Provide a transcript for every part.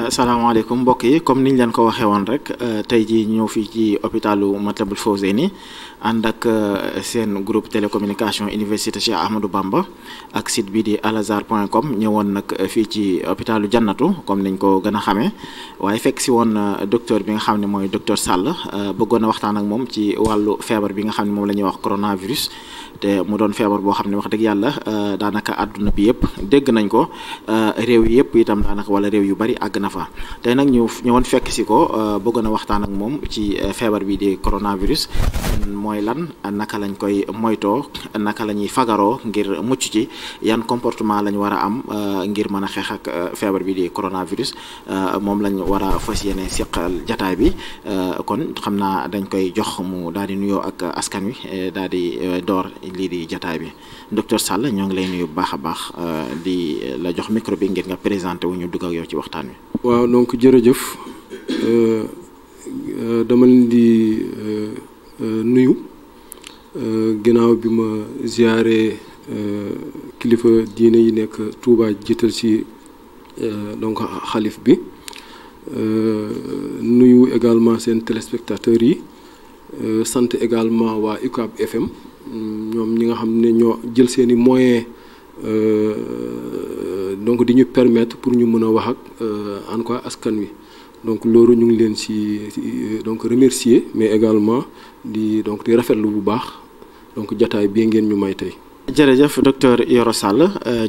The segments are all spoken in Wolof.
salaamaaleykum mbokk yi comme niñ leen ko waxee woon rek tey jii ñëw fii ci hôpitalu Matlaboul Fawzeyni ànd ak seen groupe télécommunication université Cheikh Ahmadou Bamba ak site bi di alazhar.com ñëwoon nag fii ci hôpitalu Jannatu comme niñ ko gën a xamee waaye fekk si woon docteur bi nga xam ne mooy docteur Sall bëggoon a waxtaan ak moom ci wàllu feebar bi nga xam ne moom la ñuy wax coronavirus te mu doon feebar boo xam ne wax dëgg yàlla daanaka àdduna bi yëpp dégg nañ ko réew yi yëpp itam daanaka wala réew yu bari àgg na fa tey nag ñu ñëwoon fekk si ko bëggoon a waxtaan ak moom ci feebar bi di coronavirus mooy lan naka lañ koy moytoo naka la ñuy fagaroo ngir mucc ci yan comportement lañ war a am ngir mën a xeex ak feebar bi di coronavirus moom lañ war a fas yéene seqal jataay bi kon xam naa dañ koy jox mu daal di nuyoo ak askan wi daal di door lii di jataay bi docteur Sall ñoo ngi lay nuyu bu baax a baax di la jox micro bi ngir nga présenté wu ñu dugg ak yow ci waxtaan wi. waaw donc jërëjëf dama leen di nuyu ginnaaw bi ma ziare kilifa diine yi nekk Touba jiital ci donc xalif bi nuyu également seen téléspectateurs yi sant également waa UCAB FM ñoom ñi nga xam ne ñoo jël seeni moyens donc di ñu permettre pour ñu mën a wax ak en quoi askan wi donc loolu ñu ngi leen ci donc remercier mais également di rafetlu bu baax donc jataay bi ngeen ñu may tey. jërëjëf docteur Yoro Sall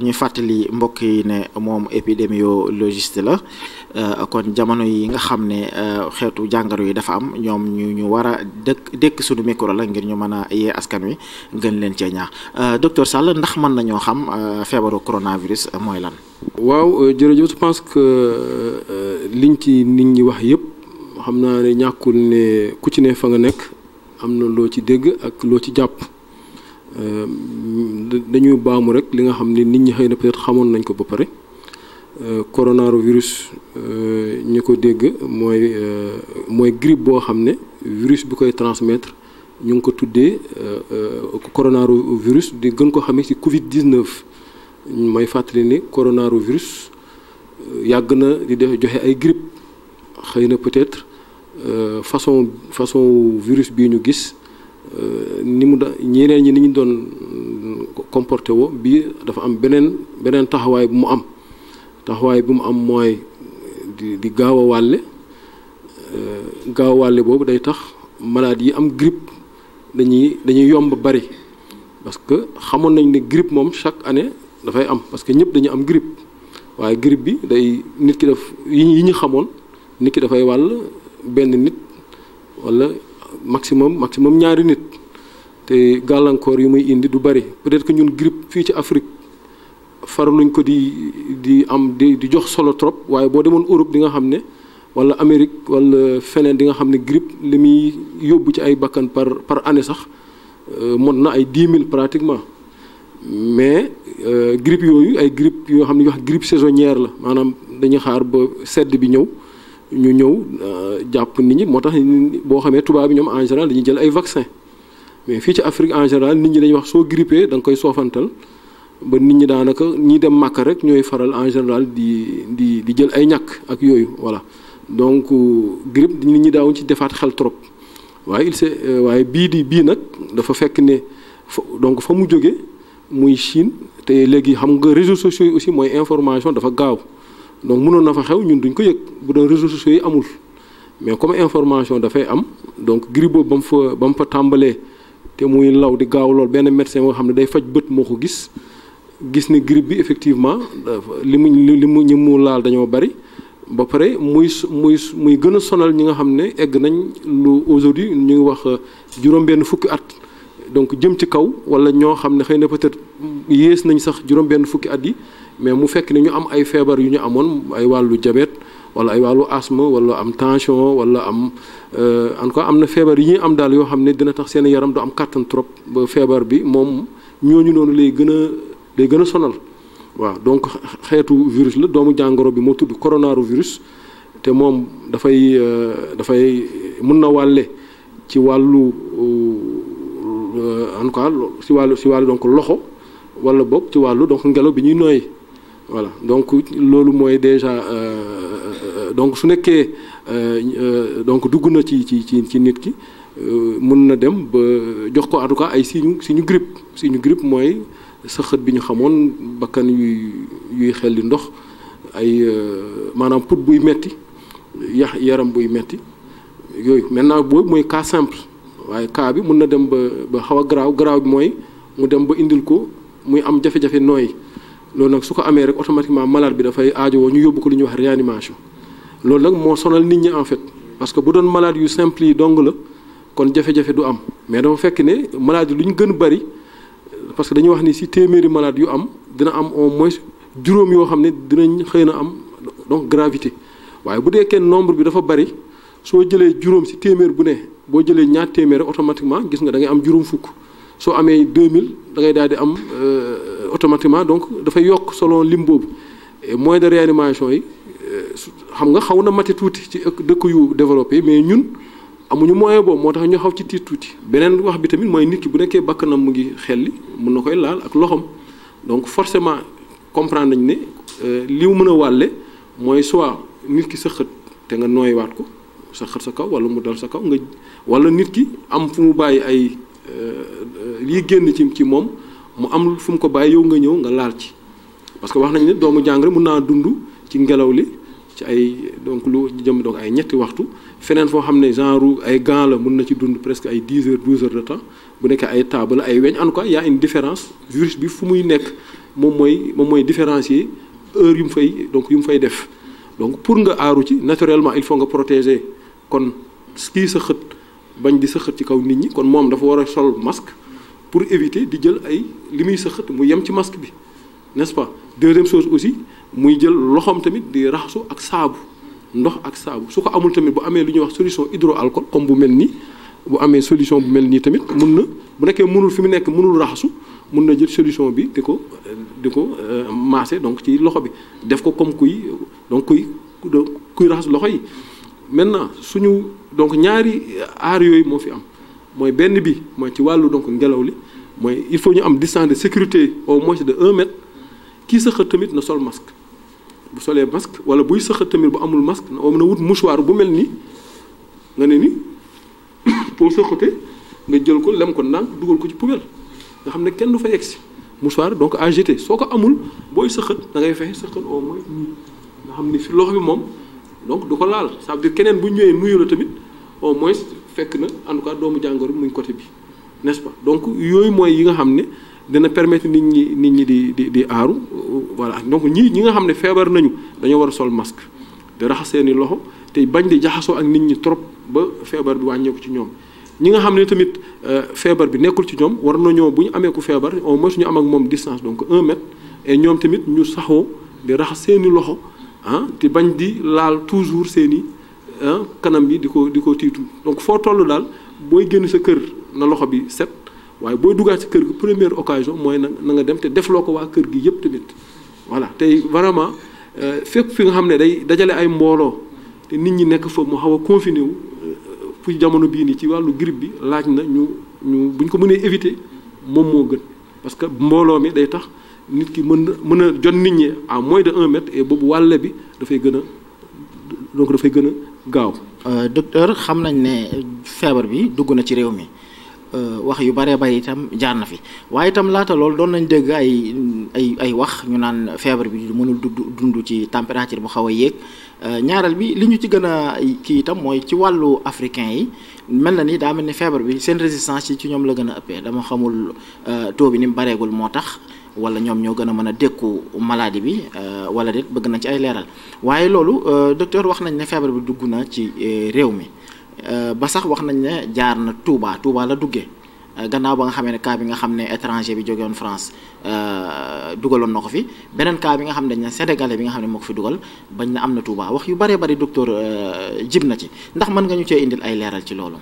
ñuy fàttali mbokk yi ne moom épidémiologiste la kon jamono yi nga xam ne xeetu jàngoro yi dafa am ñoom ñu war a dëkk suñu micro la ngir ñu mën a yee askan wi gën leen cee ñaax docteur Sall ndax mën nañoo xam feebaru coronavirus mooy lan. waaw jërëjëf je pense que liñ ci nit ñi wax yëpp xam naa ne ñàkkul ne ku ci ne fa nga nekk am na loo ci dégg ak loo ci jàpp. dañuy baamu rek li nga xam ne nit ñi xëy na peut-être xamoon nañ ko ba pare coronavirus ñi ko dégg mooy grippe boo xam ne virus bi koy transmettre ñu ngi ko tuddee coronavirus di gën ko xamee ci Covid-19 may fàttali ni coronavirus yàgg na di def joxe ay grippe xëy na peut-être façon virus bii ñu gis. ni mu ñeneen ñi ni ñu doon comporté woo bii dafa am beneen taxawaay bu mu am mooy di gaaw a wàlle boobu day tax malade yi am grippe dañuy yomb bari parce que xamoon nañ ne grippe moom chaque année dafay am parce que ñëpp dañu am grippe waaye grippe bi day nit ki daf yi ñu xamoon nit ki dafay wàll benn nit walla maximum ñaari nit te gàllankoor yi muy indi du bari peut-être que ñun grippe fii ci Afrique faraluñ ko di jox solo trop waaye boo demoon Europe di nga xam ne wala Amérique wala feneen di nga xam ne grippe li muy yóbbu ci ay bakkan par année sax mot na ay 10 000 pratiquement mais grippe yooyu ay grippe yoo xam ne wax grippe saisonnière la maanaam dañuy xaar ba sedd bi ñëw jàpp nit ñi moo tax boo xamee tubaab bi ñoom en général dañuy jël ay vaccin mais fii ci Afrique en général nit ñi dañuy wax soo grippé da nga koy soofantal ba nit ñi daanaka ñi dem màkk rek ñooy faral en général di jël ay ñàkk ak yooyu voilà donc grippe nit ñi daawuñ ci defaat xel trop waaye bii nag dafa fekk ne donc fa mu jóge muy Chine te léegi xam nga réseaux sociaux yi aussi mooy information dafa gaaw donc mënoon na fa xew ñun duñ ko yëg bu doon réseaux sociaux yi amul mais comme information dafay am donc grippe boobu ba mu fa tàmbalee te muy law di gaaw lool benn médecin boo xam ne day faj bët moo ko gis ne grippe bi effectivement li mu laal dañoo bari ba pare muy gën a sonal ñi nga xam ne egg nañ lu aujourd'hui ñu ngi wax juróom-benn fukki at donc jëm ci kaw wala ñoo xam ne xëy na peut-être yées nañ sax juróom-benn fukki at yi mais mu fekk ne ñu am ay feebar yu ñu amoon ay wàllu diabète wala ay wàllu asthme wala am tension wala am en tout cas am na feebar yi ñuy am daal yoo xam ne dina tax seen yaram du am kàttan trop ba feebar bi moom ñooñu noonu lay gën a sonal waaw donc xeetu virus la doomu jàngoro bi moo tudd coronavirus te moom dafay mën na wàlle ci wàllu en tout cas si wàllu donc loxo wala boog ci wàllu donc ngelaw bi ñuy nooyi voilà donc loolu mooy déjà donc su nekkee donc dugg na ci nit ki mën na dem ba jox ko en tout cas ay signe grippe mooy sëqët bi ñu xamoon, bakkan yuy xelli ndox, ay maanaam put buy metti, yaram buy metti yooyu. maintenant boobu mooy cas simple, waaye cas bi mën na dem ba xaw a garaaw bi mooy mu dem ba indil ko muy am jafe-jafe nooy. loolu nag su ko amee rek automatiquement malade bi dafay aajowoo ñu yóbbu ko lu ñuy wax réanimation. loolu nag moo sonal nit ñi en fait, parce que bu doon malade yu simple yi dong la kon jafe-jafe du am, mais dafa fekk ne malade yi lu ñu gën bari, parce que dañuy wax ni si téeméeri malade yu am dina am au moins juróom yoo xam ne dinañ xëy na am donc gravité. waaye bu dee kenn nombre bi dafa bari, soo jëlee juróom si téeméer bu ne, boo jëlee ñaar téeméer rek automatiquement gis nga da ngay am juróom fukk. soo amee 2000 da ngay daal di am automatiquement, donc dafay yokk selon lim boobu. moyens de réanimation yi xam nga xaw na mati tuuti ci dëkk yu développé, mais ñun amuñu moyen boobu, moo tax ñu xaw ci tiit tuuti. beneen wax bi tamit mooy nit ki bu nekkee bakkanam mu ngi xelli mën na koy laal ak loxom, donc forcément comprendre nañ ne li mu mën a wàlle mooy soit nit ki sëqët te nga nooywaat ko sëqët sa kaw wala mu dal sa kaw nga, wala nit ki am fu mu bàyyi ay lii génn ci moom mu am fu mu ko bàyyi yow nga ñëw nga laal ci. parce que wax nañ ne doomu jàngoro mën naa dund ci ngelaw li ci ay donc lu jëm donc ay ñetti waxtu, feneen foo xam ne genre ay gants la mën na ci dund presque ay 10 heures 12 heures de temps. bu nekkee ay table ay weñ, en tout cas y a une différence. virus bi fu muy nekk moom mooy différencier heure yu mu fay def. donc pour nga aaru ci naturellement il faut nga protéger kon kii sa xët bañ di sa xët ci kaw nit ñi, kon moom dafa war a sol masque pour éviter di jël ay li muy sa xët mu yem ci masque bi, n'est-ce pas. deuxième chose aussi muy jël loxoom tamit di raxasu ak saabu, ndox ak saabu. su ko amul tamit bu amee lu ñuy wax solution hydroalcool comme bu mel nii, bu amee solution bu mel nii tamit mun na, bu nekkee mënul fi mu nekk mënul raxasu, mun na jël solution bi di ko maase donc ci loxo bi, def ko comme kuy raxas loxo yi. maintenant suñu donc ñaari aar yooyu moo fi am, mooy benn bi mooy ci wàllu donc ngelaw li, mooy il faut ñu am distance de sécurité au moins de 1 mètre. kii sëqët tamit na sol masque, bu solee masque wala buy sëqët tamit bu amul masque na wut mouchoir bu mel nii nga ne ni pour sëqate nga jël ko lem ko ndànk dugal ko ci poubelle nga xam ne kenn du fa yegsi. mouchoir donc à jeter, soo ko amul booy sëqët da ngay fexe sëqët au moins nii nga xam ni fi loxo bi moom donc du ko laal. ça veut dire keneen bu ñëwee nuyu la tamit au moins fekk na en tout cas doomu jàngoro bi muy côté bi, n'est-ce pas. donc yooyu mooy yi nga xam ne dina permettre nit ñi di aaru. voilà donc ñi nga xam ne feebar nañu dañoo war a sol masque di raxas seeni loxo te bañ di jaxasoo ak nit ñi trop ba feebar bi wàññeeku ci ñoom. ñi nga xam ne tamit feebar bi nekkul ci ñoom war nañoo bu ñu amee ku feebar au moins ñu am ak moom distance donc 1 mètre, et ñoom tamit ñu saxoo di raxas seeni loxo te bañ di laal toujours seeni kanam bi di ko tiitu. donc foo toll daal booy génn sa kër na loxo bi set. waaye booy duggaat ci kër gi première occasion mooy na nga dem te defloo ko waa kër gi yëpp tamit. voilà tey vraiment fépp fi nga xam ne day dajale ay mbooloo te nit ñi nekk fa mu xaw a confiné wu fu jamono bii nii ci wàllu grippe bi laaj na ñu buñ ko mënee éviter moom moo gën, parce que mbooloo mi day tax nit ki mën a jot nit ñi à moins de 1 mètre, et boobu wàlle bi dafay gën a gaaw. docteur xam nañ ne feebar bi dugg na ci réew mi. wax yu bare bari itam jaar na fi, waaye itam laata loolu doon nañ dégg ay wax ñu naan feebar bi mënul dund ci température bu xaw a yéeg. ñaareel bi li ñu ci gën a kii itam mooy ci wàllu africain yi mel na ni daa mel ni feebar bi seen résistance yi ci ñoom la gën a ëppee. dama xamul taux bi ni mu bareegul moo tax, wala ñoom ñoo gën a mën a dékku maladie bi wala déet, bëgg nañ ci ay leeral. waaye loolu docteur wax nañ ne feebar bi dugg na ci réew mi. ba sax wax nañ ne jaar na Touba la duggee gannaaw ba nga xamee ne cas bi nga xam ne étranger bi jógewoon France dugaloon na ko fi, beneen cas bi nga xam ne dañ ne sénégalais bi nga xam ne moo ko fi dugal bañ na am na Touba. wax yu bëree bëri docteur jib na ci, ndax mën nga ñu cee indil ay leeral ci loolu.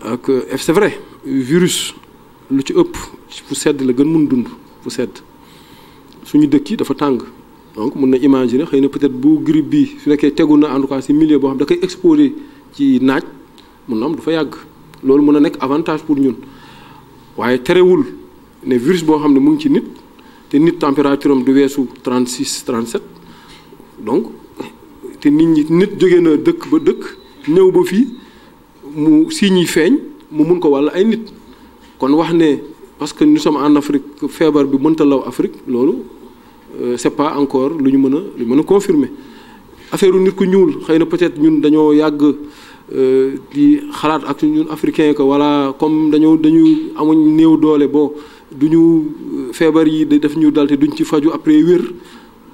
ak c'est vrai virus lu ci ëpp fu sedd la gën mun dund, fu sedd. suñu dëkk yi dafa tàng, donc mun na imaginer xëy na peut-être bu grippe bi su nekkee tegu na en tout cas si milieu boo xam da koy exposé ci naaj. mun na am du fa yàgg, loolu mën a nekk avantage pour ñun, waaye terewul ne virus boo xam ne mu ngi ci nit te nit température am du weesu 36 37, donc te nit jóge na dëkk ba dëkk ñëw ba fii mu signes yi feeñ mu mun ko wàll ay nit kon wax ne parce que nous sommes en Afrique feebar bi mënta law Afrique loolu c'est pas encore lu ñu mën a confirmer affaire nit ku ñuul xëy na peut-être ñun dañoo yàgg di xalaat ak ñun africain que voilà comme dañu amuñ néew doole bon duñu feebar yi def ñu dal te duñ ci faju après wér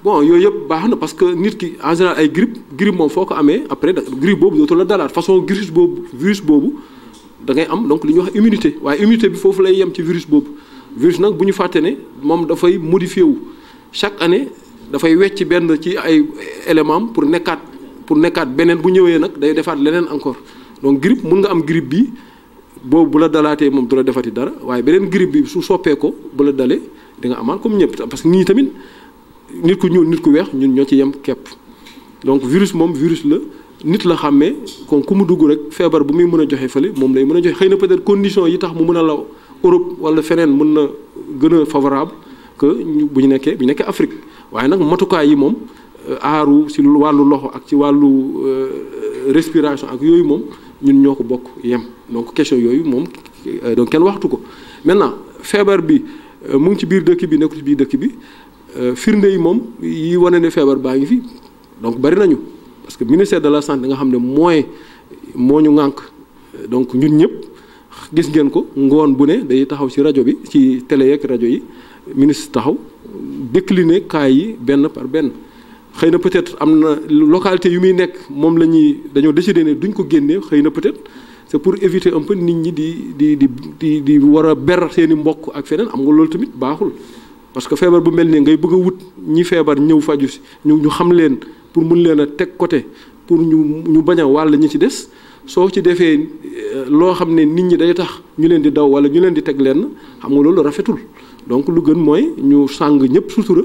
bon yooyu yëpp baax na parce que nit ki en général ay grippe moom foo ko amee après grippe boobu dootu la dalaat façon virus boobu da ngay am donc li ñuy wax immunité waaye immunité bi foofu lay yem ci virus boobu virus nag bu ñu fàtte ne moom dafay modifié wu chaque année dafay wecc benn ci ay éléments pour nekkaat beneen bu ñëwee nag day defaat leneen encore donc grippe mun nga am grippe bi boobu bu la dalaatee moom du la defati dara waaye beneen grippe bi su soppee ko bu la dalee di nga amaat comme ñëpp parce que ñii tamit nit ku ñuul nit ku weex ñun ñoo ci yem képp donc virus moom virus la nit la xàmmee kon ku mu dugg rek feebar bu muy mën a joxe fële moom lay mën a joxe xëy na peut-être condition yi tax mu mën a law Europe wala feneen mën na gën a favorable que bu ñu nekkee Afrique waaye nag matukaay yi moom aaru ci wàllu loxo ak ci wàllu respiration ak yooyu moom ñun ñoo ko bokk yem donc question yooyu moom donc kenn waxtu ko maintenant feebar bi mu ngi ci biir dëkk bi nekkul ci biir dëkk bi firnde yi moom yi wane ne feebar baa ngi fi donc bari nañu parce que ministère de la santé nga xam ne moo ñu ŋànk donc ñun ñëpp gis ngeen ko ngoon bu ne day taxaw ci rajo bi ci télé yeeg rajo yi ministre taxaw décliner cas yi benn par benn xëy na peut-être am na localité yu muy nekk moom dañoo décider ne duñ ko génnee xëy na peut-être c'est pour éviter un peu nit ñi di war a ber seeni mbokk ak feneen am nga loolu tamit baaxul parce que feebar bu mel nii ngay bëgg a wut ñi feebar ñëw faju si ñu xam leen pour mun leen a teg côté pour ñu bañ a wàll ñi ci des soo ci defee loo xam ne nit ñi day tax ñu leen di daw wala ñu leen di teg leen xam nga loolu rafetul donc lu gën mooy ñu sàng ñëpp sutura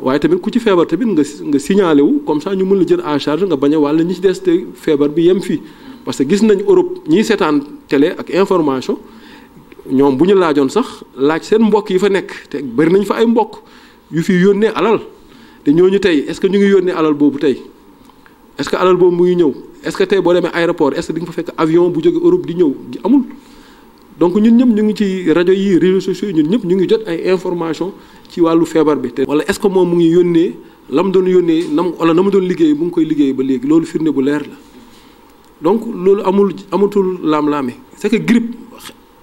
waaye tamit ku ci feebar tamit nga signalé wu comme ça ñu mën la jël en charge nga bañ a wàll ñi ci des te feebar bi yem fii parce que gis nañ Europe ñiy seetaan télé ak information ñoom bu ñu laajoon sax laaj seen mbokk yi fa nekk te bari nañ fa ay mbokk yu fi yónnee alal te ñooñu tey est-ce que ñu ngi yónnee alal boobu tey est-ce que alal boobu mu ngi ñëw est-ce que tey boo demee aéroport est-ce que di nga fa fekk avion bu jóge Europe di ñëw amul donc ñun ñëpp ñu ngi ci rajo yi réseaux sociaux yi ñun ñëpp ñu ngi jot ay information ci wàllu feebar bi te wala est-ce que moom mu ngi yónnee la mu doon yónnee wala na mu doon liggéey mu ngi koy liggéey ba léegi loolu firnde bu leer la donc loolu amatul laam-laame c'est que grippe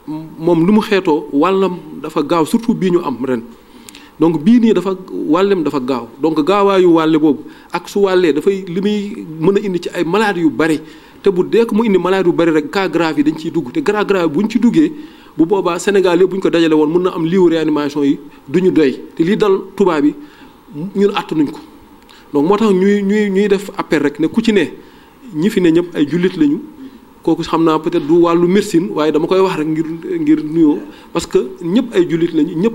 moom lu mu xeetoo wàllam dafa gaaw surtout bii ñu am ren donc bii nii wàllem dafa gaaw donc gaawaayu wàlle boobu ak su wàllee dafay li muy mën a indi ci ay maladies yu bari te bu dee ko mu indi maladies yu bari rek cas grave yi dañ ciy dugg te cas grave bu ñu ci duggee bu boobaa Sénégal yëpp bu ñu ko dajale woon mën na am liiwu réanimation yi du ñu doy te lii dal tubaab yi ñun àttanuñ ko donc moo tax ñuy def appel rek ne ku ci ne ñi fi ne ñëpp ay jullit lañu kooku xam naa peut-être du wàllu médecine waaye dama koy wax rek ngir nuyoo parce que ñëpp ay jullit lañu ñëpp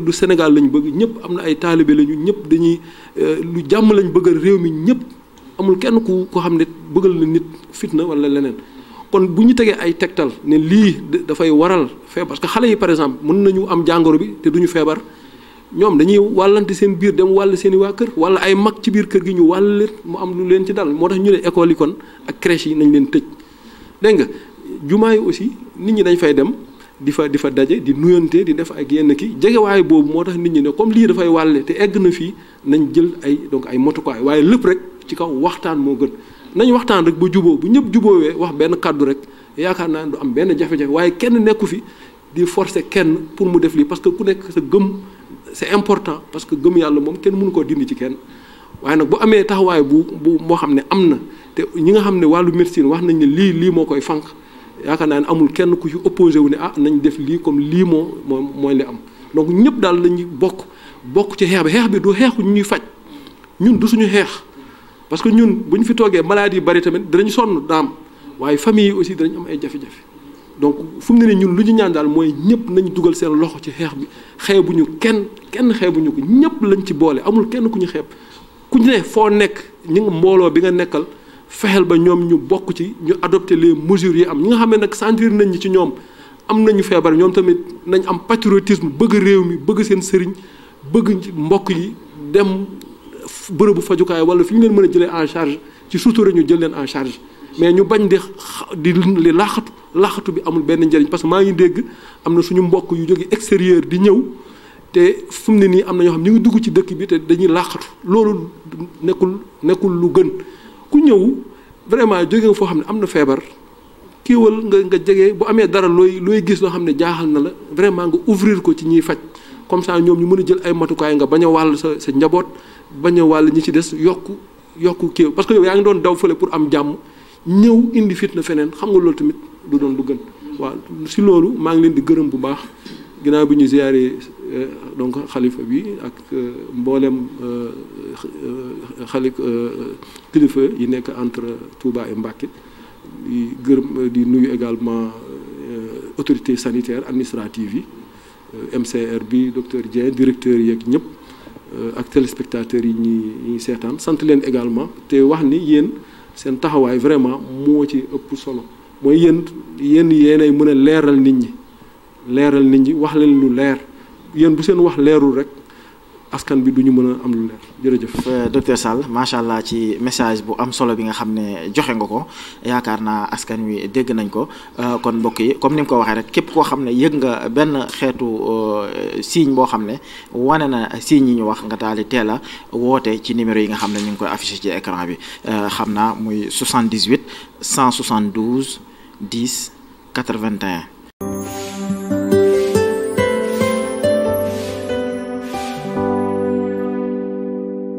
lu Sénégal lañu bëgg ñëpp am na ay taalibe lañu ñëpp dañuy lu jàmm lañ bëggal réew mi ñëpp amul kenn ku ko xam ne bëggal na nit fitna wala leneen kon bu ñu tegee ay tegtal ne lii dafay waral feebar parce que xale yi par exemple mën nañu am jàngoro bi te duñu feebar ñoom dañuy wàllante seen biir dem wàll seen i waa kër wala ay mag ci biir kër gi ñu wàll leen mu am lu leen ci dal moo tax ñu ne école yi kon ak crèche yi nañ leen tëj dégg nga jumaa yi aussi nit ñi dañ fay dem di fa daje di nuyante di def ak yenn kii jegewaay boobu moo tax nit ñi ne comme lii dafay wàlle te egg na fii nañ jël ay motukaay waaye lépp rek ci kaw waxtaan moo gën nañ waxtaan rek ba juboo bu ñëpp juboowee wax benn kàddu rek yaakaar naa du am benn jafe-jafe waaye kenn nekku fi di forcer kenn pour mu def lii parce que ku nekk sa gëm c'est important parce que gëm yàlla moom kenn mënu koo dindi ci kenn waaye nag bu amee taxawaay bu moo xam ne am na te ñi nga xam ne wàllu médecine wax nañ ne lii moo koy fànq yaakaar naa ne amul kenn ku ci opposé wu ne nañ def lii comme lii mooy li am donc ñëpp daal lañuy bokk ci xeex bi du xeexu ñuy faj ñun du suñu xeex parce que ñun bu ñu fi toogee maladies yi bari tamit dinañ sonn daam waaye famille yi aussi dinañ am ay jafe-jafe donc fu mu ne nii ñun lu ñu ñaan daal mooy ñëpp nañ dugal seen loxo ci xeex bi xeebuñu kenn xeebuñu ko ñëpp lañ ci boole amul kenn ku ñu xeeb ku ñu ne foo nekk ñi nga mbooloo bi nga nekkal fexeel ba ñoom ñu bokk ci ñu adopter les mesures yi am ñi nga xam ne nag sentir nañ ci ñoom am nañu feebar ñoom tamit nañ am patriotisme bëgg réew mi bëgg seen sëriñ bëgg mbokk yi dem bërëbu fajukaay wala fi ñu leen mën a jëlee en charge ci sutura ñu jël leen en charge mais ñu bañ di li laaxatu bi amul benn njëriñ parce que maa ngi dégg am na suñu mbokk yu jóge extérieur di ñëw te fu mu ne nii am na ñoo xam ñu ngi dugg ci dëkk bi te dañuy laaxatu loolu nekkul lu gën ku ñëw vraiment jóge nga foo xam ne am na feebar kiiwal nga jege bu amee dara looy gis loo xam ne jaaxal na la vraiment nga ouvrir ko ci ñiy faj comme ça ñoom ñu mën a jël ay matukaay nga bañ a wàll sa njaboot bañ a wàll ñi ci des yokku kii parce que yow yaa ngi doon daw fële pour am jàmm ñëw indi fitna feneen xam nga loolu tamit du doon lu gën waaw si loolu maa ngi leen di gërëm bu baax ginnaaw bi ñu ziyaare donc xalifa bi ak mboolem kilifa yi nekk entre Touba et Mbacké di gërëm di nuyu également autorité sanitaire administrative yi MCR bi docteur Dieng directeur yi ak ñëpp ak téléspectateurs yi ñuy seetaan sant leen également te wax ni yéen seen taxawaay vraiment moo ci ëpp solo mooy yéenay mën a leeral nit ñi wax leen lu leer yéen bu seen wax leerul rek askan bi du ñu mën a am lu leer jërëjëf. docteur Sall macha allah ci message bu am solo bi nga xam ne joxe nga ko yaakaar naa askan wi dégg nañ ko kon mbokk yi comme ni nga ko waxee rek képp koo xam ne yëg nga benn xeetu signe boo xam ne wane na signe yi ñu wax nga daal di teel a woote ci numéro yi nga xam ne ñu ngi koy affiché ci écran bi xam naa muy 78 172 10 81.